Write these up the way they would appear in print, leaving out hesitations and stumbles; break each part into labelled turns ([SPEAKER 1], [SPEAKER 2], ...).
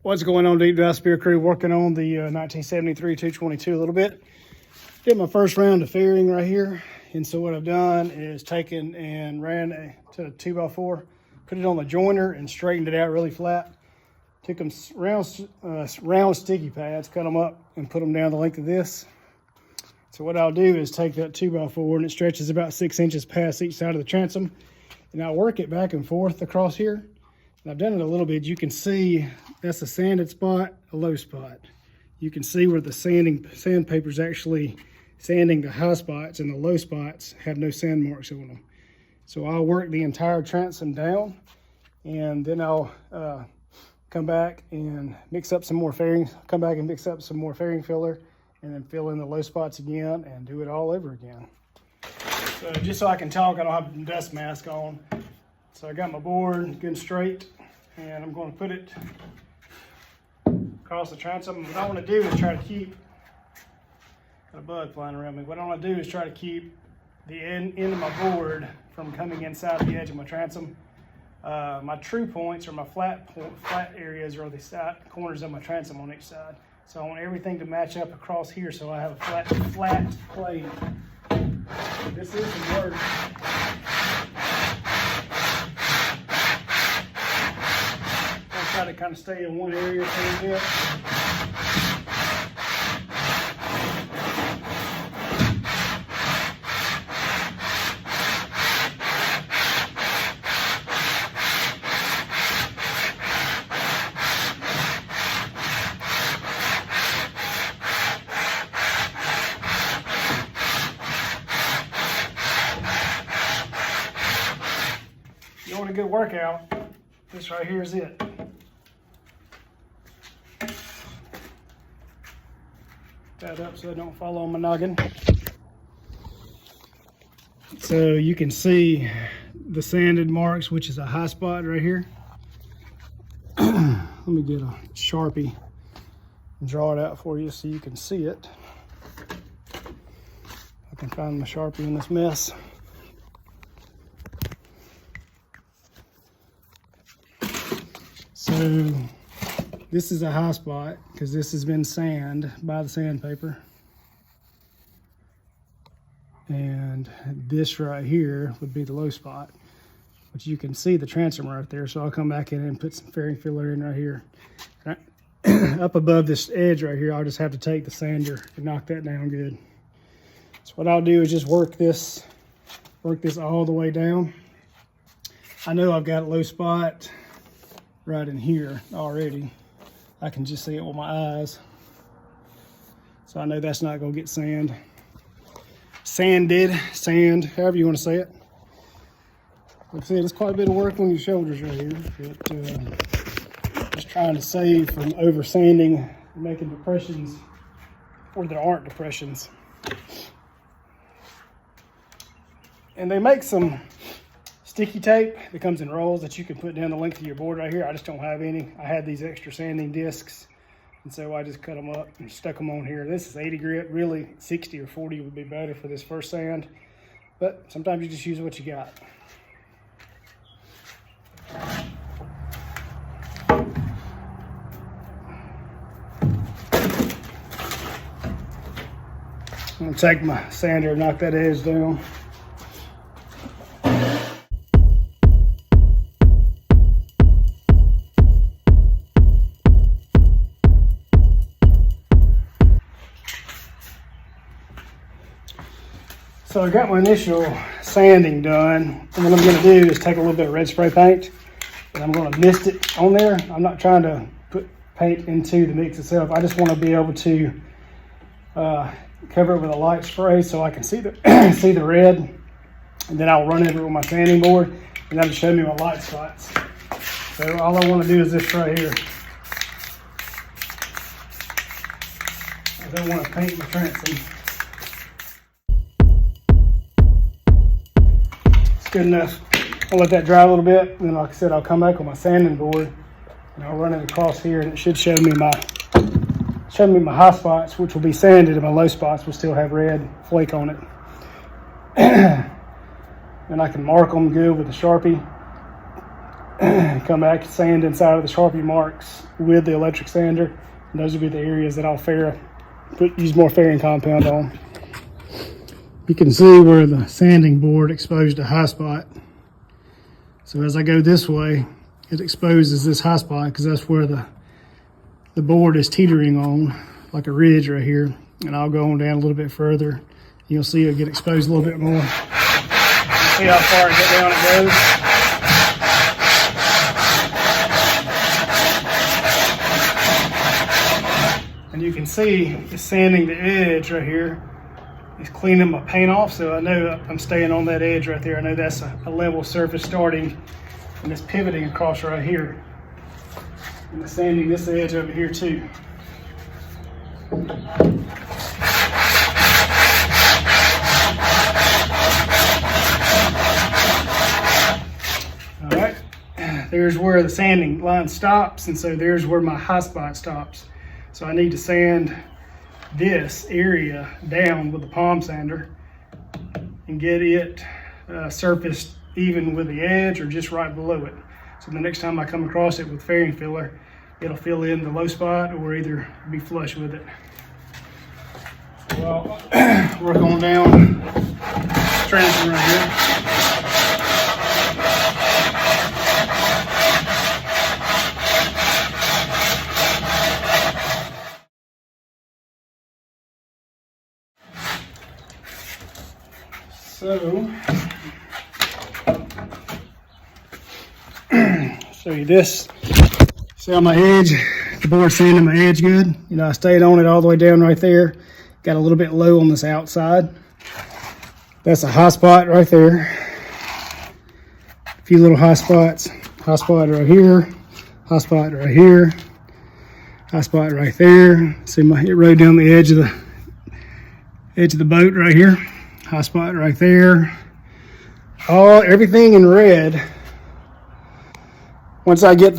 [SPEAKER 1] What's going on, Deep Dive Spear Crew? Working on the 1973 222 a little bit. Did my first round of fairing right here. And so what I've done is taken and ran to a 2x4, put it on the joiner and straightened it out really flat. Took them round sticky pads, cut them up and put them down the length of this. So what I'll do is take that 2x4 and it stretches about 6 inches past each side of the transom. And I'll work it back and forth across here. And I've done it a little bit. You can see that's a sanded spot, a low spot. You can see where the sandpaper is actually sanding the high spots, and the low spots have no sand marks on them. So I'll work the entire transom down, and then I'll come back and mix up some more fairing, filler, and then fill in the low spots again and do it all over again. So just so I can talk, I don't have a dust mask on. So I got my board good and straight, and I'm going to put it across the transom. What I want to do is try to keep, got a bug flying around me. What I want to do is try to keep the end of my board from coming inside the edge of my transom. My true points, or my flat areas, are the side corners of my transom on each side. So I want everything to match up across here so I have a flat plane. This is some work. I'll try to kind of stay in one area for a bit. You want a good workout, this right here is it. That up so I don't fall on my noggin. So you can see the sanded marks, which is a high spot right here. Let me get a Sharpie and draw it out for you so you can see it. I can find my Sharpie in this mess. So this is a high spot because this has been sanded by the sandpaper. And this right here would be the low spot, but you can see the transom right there. So I'll come back in and put some fairing filler in right here. Right. Up above this edge right here, I'll just have to take the sander and knock that down good. So what I'll do is just work this all the way down. I know I've got a low spot right in here already. I can just see it with my eyes. So I know that's not gonna get sanded, however you want to say it. Like I said, it's quite a bit of work on your shoulders right here, but just trying to save from over sanding and making depressions where there aren't depressions. And they make some sticky tape that comes in rolls that you can put down the length of your board right here. I just don't have any. I had these extra sanding discs, and so I just cut them up and stuck them on here. This is 80 grit. Really 60 or 40 would be better for this first sand, but sometimes you just use what you got. I'm gonna take my sander and knock that edge down. So I got my initial sanding done, and what I'm going to do is take a little bit of red spray paint, and I'm going to mist it on there. I'm not trying to put paint into the mix itself. I just want to be able to cover it with a light spray so I can see the see the red, and then I'll run it with my sanding board, and that'll show me my light spots. So all I want to do is this right here. I don't want to paint my transom. Good enough. I'll let that dry a little bit, and then like I said, I'll come back with my sanding board and I'll run it across here, and it should show me my high spots, which will be sanded, and my low spots will still have red flake on it. And I can mark them good with a Sharpie. come back and sand inside of the Sharpie marks with the electric sander. And those will be the areas that I'll use more fairing compound on. You can see where the sanding board exposed a high spot. So as I go this way, it exposes this high spot because that's where the board is teetering on, like a ridge right here. And I'll go on down a little bit further. You'll see it'll get exposed a little bit more. See how far down it goes. And you can see it's sanding the edge right here. It's cleaning my paint off, so I know I'm staying on that edge right there. I know that's a level surface starting, and it's pivoting across right here. And it's sanding this edge over here too. All right, there's where the sanding line stops, and so there's where my high spot stops. So I need to sand this area down with the palm sander and get it surfaced even with the edge or just right below it. So the next time I come across it with fairing filler, it'll fill in the low spot or either be flush with it. So I'll work on down transom right here. So, show you this. See on my edge, the board sanding my edge good. You know, I stayed on it all the way down right there. Got a little bit low on this outside. That's a high spot right there. A few little high spots. High spot right here. High spot right here. High spot right there. See it rode down the edge of the boat right here. High spot right there. Everything in red. Once I get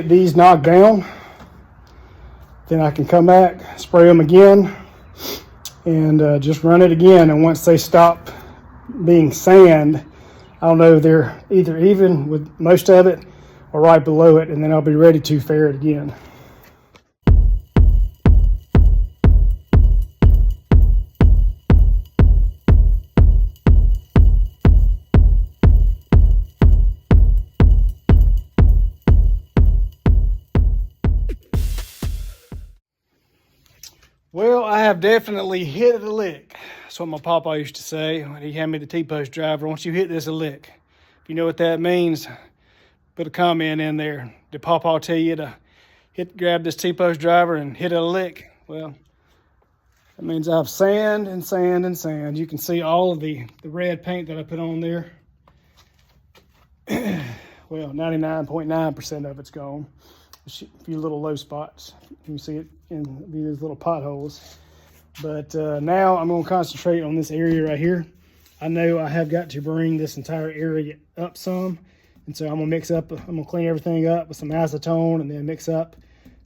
[SPEAKER 1] these knocked down, then I can come back, spray them again, and just run it again. And once they stop being sand, I'll know they're either even with most of it or right below it, and then I'll be ready to fair it again. Well, I have definitely hit a lick. That's what my papa used to say when he had me the T-post driver. Once you hit this a lick. If you know what that means, put a comment in there. Did papa tell you to grab this T-post driver and hit a lick? Well, that means I've sand and sand and sand. You can see all of the red paint that I put on there. Well, 99.9% of it's gone. A few little low spots. You can see it in these little potholes. But now I'm going to concentrate on this area right here. I know I have got to bring this entire area up some. And so I'm going to clean everything up with some acetone and then mix up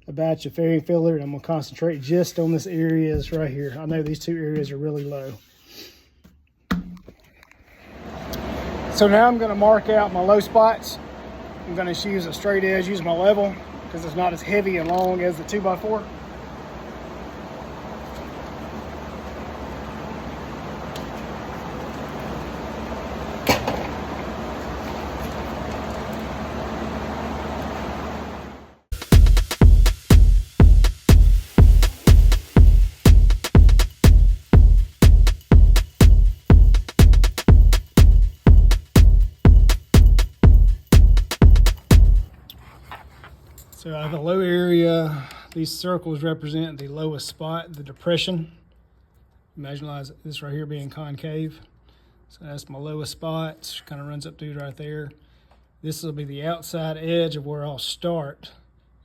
[SPEAKER 1] a batch of fairing filler. And I'm going to concentrate just on this areas right here. I know these two areas are really low. So now I'm going to mark out my low spots. I'm going to use a straight edge, use my level, because it's not as heavy and long as the 2x4. So I have a low area. These circles represent the lowest spot, the depression. Imagine this right here being concave. So that's my lowest spot. Kind of runs up through right there. This will be the outside edge of where I'll start.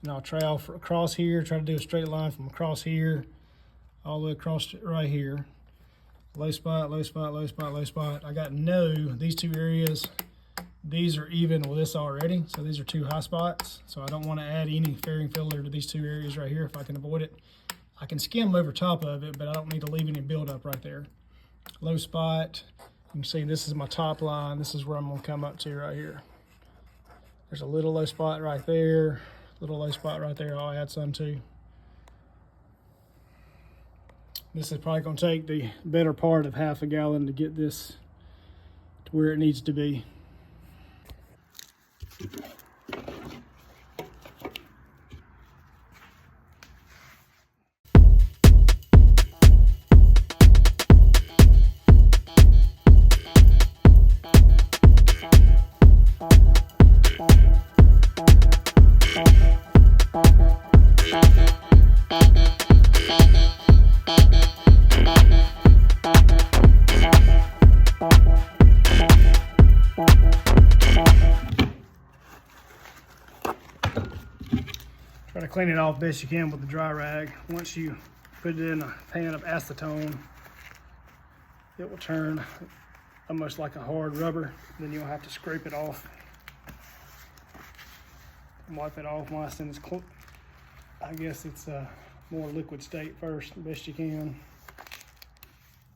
[SPEAKER 1] And I'll trail across here, try to do a straight line from across here, all the way across right here. Low spot, low spot, low spot, low spot. I got these two areas. These are even with this already, so these are two high spots. So I don't want to add any fairing filler to these two areas right here if I can avoid it. I can skim over top of it, but I don't need to leave any buildup right there. Low spot, you can see this is my top line. This is where I'm going to come up to right here. There's a little low spot right there, little low spot right there. I'll add some too. This is probably going to take the better part of half a gallon to get this to where it needs to be. Try to clean it off best you can with the dry rag. Once you put it in a pan of acetone, it will turn almost like a hard rubber. Then you'll have to scrape it off. Wipe it off once and it's I guess it's a more liquid state first, best you can.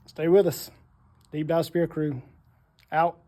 [SPEAKER 1] Stay with us. Deep Dive Spear Crew, out.